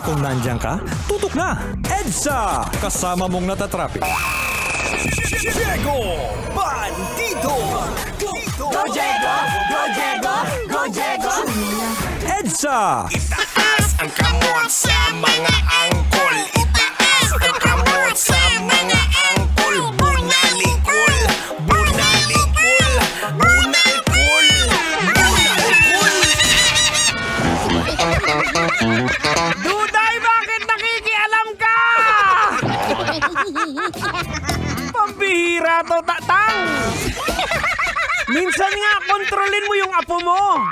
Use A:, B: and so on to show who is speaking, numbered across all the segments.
A: Kung nandyan ka, tutok na! EDSA! Kasama mong natatrapik.
B: Diego Bandido!
C: Go Diego! Go Diego! Go Diego!
A: EDSA!
B: Itaas ang kamot sa mga angkol. Itaas ang kamot sa mga angkol. Bunalikol! Bunalikol! Bunalkol! Bunalkol!
D: Duday, bakit nakikialam ka? Pambihira to, tatang! Minsan nga, kontrolin mo yung apo mo.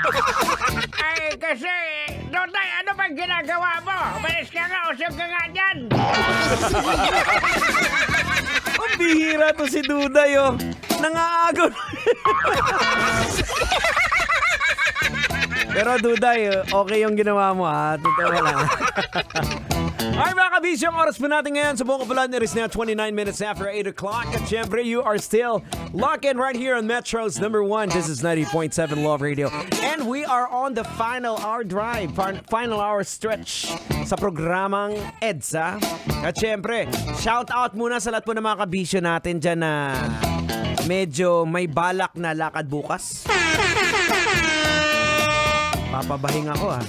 E: Ay, kasi, Duday, ano bang ginagawa mo? Umalis ka nga, usog ka nga dyan.
D: Pambihira to si Duday, oh. Nangaagaw. Pero Duday, okay yung ginawa mo, ha? Totoo lang. Alright mga kabisyo, ang oras po natin ngayon sa buong kapalan. It is now 29 minutes after 8 o'clock. At syempre, you are still locked in right here on Metro's number 1. This is 90.7 Love Radio. And we are on the final hour drive, final hour stretch sa programang EDSA. At syempre, shout out muna sa lahat po ng mga kabisyo natin dyan na medyo may balak na lakad bukas. Papabahing ako, ha?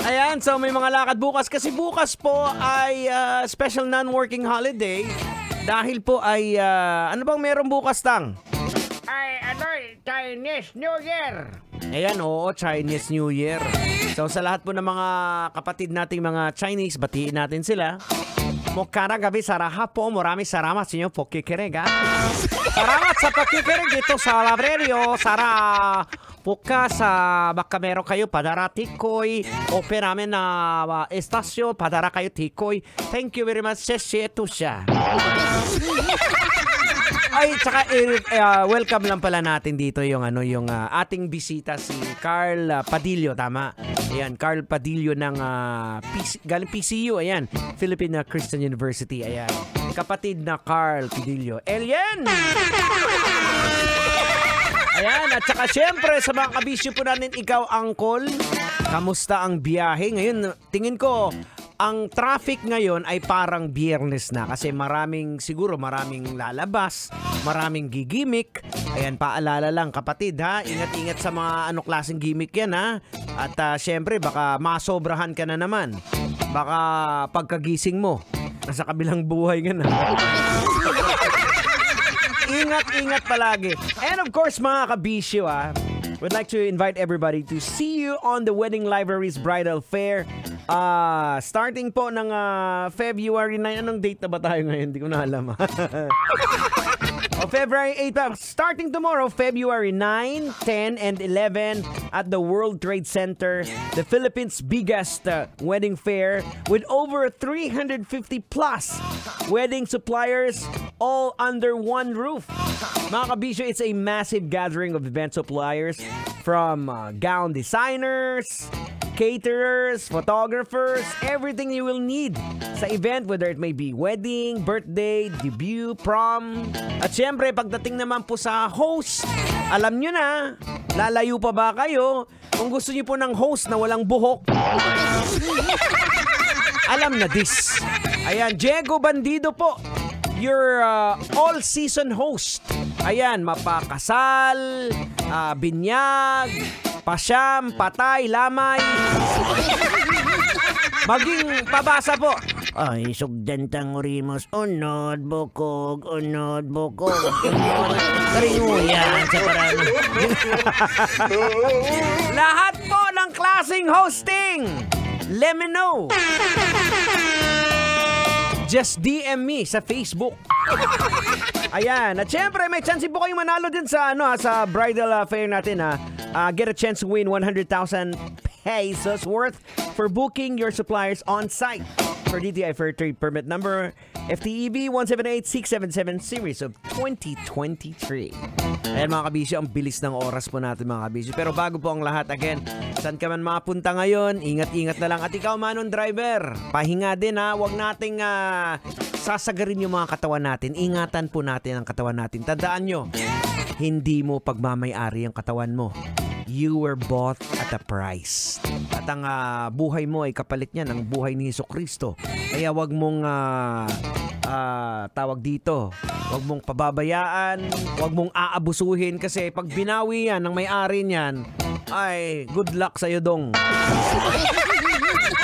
D: Ayan, so may mga lakad bukas kasi bukas po ay special non-working holiday dahil po ay ano bang meron bukas, Tang?
E: Ay, ano, Chinese New Year.
D: Ayan, oo, Chinese New Year. So sa lahat po ng mga kapatid nating mga Chinese, batiin natin sila. Mokara gabi saraha po, maraming salamat sa inyo pakikinig, ha? Salamat sa pakikinig dito sa Love Radio. Sara bukas baka meron kayo padara tikoy opera namin na estasyo padara kayo tikoy. Thank you very much. Sesyeto siya. Ay, tsaka welcome lang pala natin dito yung ating bisita si Carl Padillo, tama? Ayan, Carl Padillo ng galing PCU, ayan, Philippine Christian University, ayan. Kapatid na Carl Padillo. Alien! Ayan, at saka syempre sa mga kabisyo po natin, ikaw, Angkol, kamusta ang biyahe? Ngayon, tingin ko, ang traffic ngayon ay parang Biyernes na kasi maraming lalabas, maraming gigimik. Ayan, paalala lang kapatid, ha, ingat-ingat sa mga klaseng gimmick yan, ha. At syempre baka masobrahan ka na naman. Baka pagkagising mo, nasa kabilang buhay ka na. Ingat-ingat palagi. And of course mga kabisyo, would like to invite everybody to see you on the Wedding Libraries Bridal Fair. Starting po ng February 9. Anong date na ba tayo ngayon? Hindi ko na alam. February 8. Starting tomorrow, February 9, 10, and 11 at the World Trade Center, the Philippines' biggest wedding fair with over 350 plus wedding suppliers all under one roof. Mga kabisyo, it's a massive gathering of event suppliers from gown designers, caterers, photographers, everything you will need sa event, whether it may be wedding, birthday, debut, prom. At syempre, pagdating naman po sa host, alam nyo na, lalayo pa ba kayo? Kung gusto nyo po ng host na walang buhok, alam na this. Ayan, Diego Bandido po, your all-season host. Ayan, mapakasal, binyag, pasyam, patay, lamay. Maging pabasa po. Ay, sugdentang orimos, unod, bukog, unod, bukog, unod. Karinguyan sa parang. Lahat po ng klaseng hosting. Let me know. Just DM me sa Facebook. Ayan. At syempre, may chance po kayong manalo din sa, sa bridal fair natin, ha. Get a chance to win 100,000 pesos worth for booking your suppliers on site. For DTI Fair Trade Permit number FTEB 178677 series of 2023. Ayan mga kabisyo, ang bilis ng oras po natin mga kabisyo. Pero bago po ang lahat, again, saan ka man mapunta ngayon, ingat-ingat na lang. At ikaw manong driver, pahinga din, ha. Huwag nating sasagarin yung mga katawan natin. Ingatan po natin ang katawan natin. Tandaan nyo, hindi mo pagmamay-ari ang katawan mo. You were bought at a price. At ang buhay mo ay kapalit niya ng buhay ni Jesucristo. Kaya wag mong tawag dito, wag mong pababayaan, wag mong aabusuhin kasi pag binawi yan ng may-ari niyan, ay good luck sa'yo dong.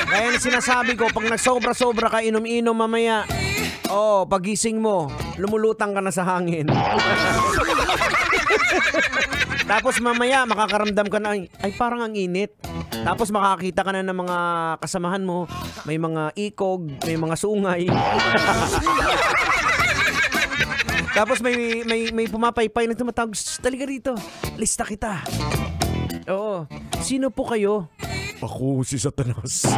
D: Kaya sinasabi ko, pag nagsobra-sobra ka, inom-inom mamaya, pagising mo, lumulutang ka na sa hangin. Tapos mamaya, makakaramdam ka na, ay parang ang init. Tapos makakita ka na ng mga kasamahan mo, may mga ikog, may mga sungay. Tapos may pumapaypay na tumatawag, talaga rito, lista kita. Oo, sino po kayo?
A: Ako si Satanas.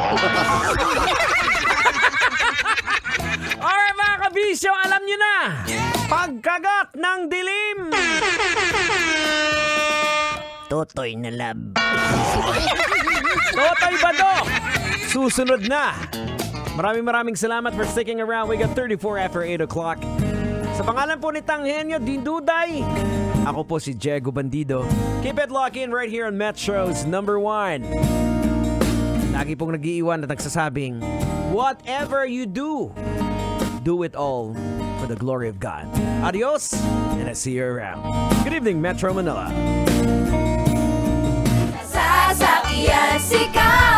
D: Alright mga kabisyo, alam nyo na, pagkagat ng dilim, Totoy na lab. Totoy Badok, susunod na. Maraming salamat for sticking around. We got 34 after 8 o'clock. Sa pangalan po ni Tanghenyo Dinduday, ako po si Diego Bandido. Keep it locked in right here on Metro's number 1. Lagi pong nag-iiwan at nagsasabing, whatever you do, do it all for the glory of God. Adios, and I see you around. Good evening, Metro Manila.
C: Sasakyan si Ka